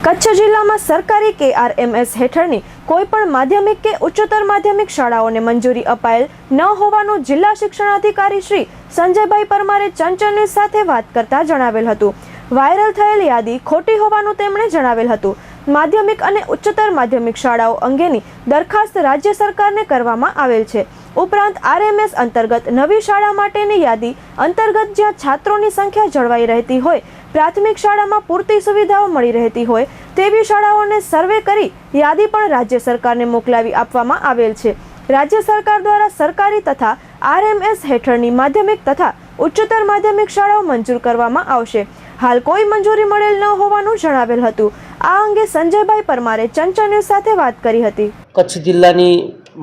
કચ્છ જિલ્લામાં સરકારી KRMS હેઠળની કોઈપણ માધ્યમિક કે ઉચ્ચતર માધ્યમિક શાળાઓને મંજૂરી અપાયેલ ન હોવાનું જિલ્લા શિક્ષણાધિકારી શ્રી સંજયભાઈ પરમારે ચંચળ ન્યૂઝ સાથે વાત કરતા જણાવેલ હતું। વાયરલ થયેલ યાદી ખોટી હોવાનું તેમણે જણાવેલ હતું। માધ્યમિક અને ઉચ્ચતર માધ્યમિક શાળાઓ અંગેની દરખાસ્ત રાજ્ય સરકારને કરવામાં આવેલ છે। ઉપરાંત RMS અંતર્ગત નવી શાળા માટેની યાદી અંતર્ગત જ્યાં છાત્રોની સંખ્યા જળવાઈ રહેતી હોય, પ્રાથમિક શાળામાં પૂરતી સુવિધાઓ મળી રહેતી હોય તેવી શાળાઓને સર્વે કરી યાદી પણ રાજ્ય સરકારને મોકલાવી આપવામાં આવેલ છે। રાજ્ય સરકાર દ્વારા સરકારી તથા RMS હેઠળની માધ્યમિક તથા ઉચ્ચતર માધ્યમિક શાળાઓ મંજૂર કરવામાં આવશે। હાલ કોઈ મંજૂરી મળેલ ન હોવાનું જણાવેલ હતું। આ અંગે સંજયભાઈ પરમારે ચંચળ ન્યૂઝ સાથે વાત કરી હતી। કચ્છ જિલ્લાની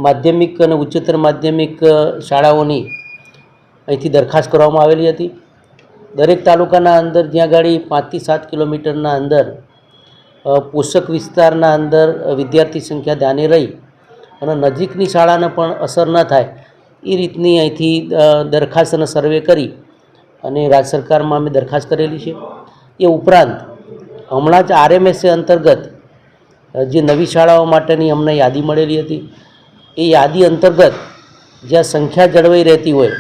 માધ્યમિક અને ઉચ્ચતર માધ્યમિક શાળાઓની અહીંથી દરખાસ્ત કરવામાં આવેલી હતી। દરેક તાલુકાના અંદર જ્યાં ગાડી 5 થી 7 કિલોમીટરના અંદર પોષક વિસ્તારના અંદર વિદ્યાર્થી સંખ્યા ધ્યાને રહી અને નજીકની શાળાને પણ અસર ન થાય એ રીતની અહીંથી દરખાસ્ત અને સર્વે કરી અને રાજ્ય સરકારમાં અમે દરખાસ્ત કરેલી છે। એ ઉપરાંત હમણાં જ RMS અંતર્ગત જે નવી શાળાઓ માટેની અમને યાદી મળેલી હતી એ યાદી અંતર્ગત જ્યાં સંખ્યા જળવાઈ રહેતી હોય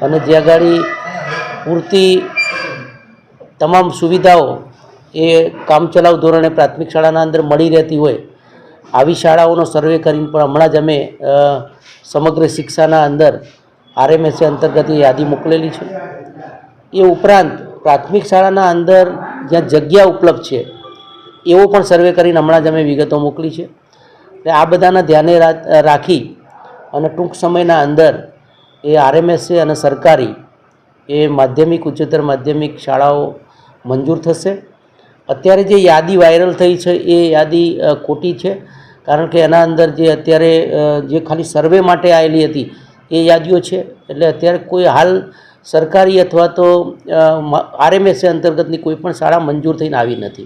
અને જ્યાં ગાડી પૂરતી તમામ સુવિધાઓ એ કામચલાઉ ધોરણે પ્રાથમિક શાળાના અંદર મળી રહેતી હોય આવી શાળાઓનો સર્વે કરીને પણ હમણાં જ અમે સમગ્ર શિક્ષાના અંદર RMS અંતર્ગત એ યાદી મોકલેલી છે। એ ઉપરાંત પ્રાથમિક શાળાના અંદર જ્યાં જગ્યા ઉપલબ્ધ છે એવો પણ સર્વે કરીને હમણાં જ અમે વિગતો મોકલી છે। એટલે આ બધાના ધ્યાને રાખી અને ટૂંક સમયના અંદર એ RMS અને સરકારી એ માધ્યમિક ઉચ્ચતર માધ્યમિક શાળાઓ મંજૂર થશે। અત્યારે જે યાદી વાયરલ થઈ છે એ યાદી ખોટી છે, કારણ કે એના અંદર જે અત્યારે જે ખાલી સર્વે માટે આવેલી હતી એ યાદીઓ છે। એટલે અત્યારે કોઈ હાલ સરકારી અથવા તો RMS અંતર્ગતની કોઈ પણ શાળા મંજૂર થઈને આવી નથી।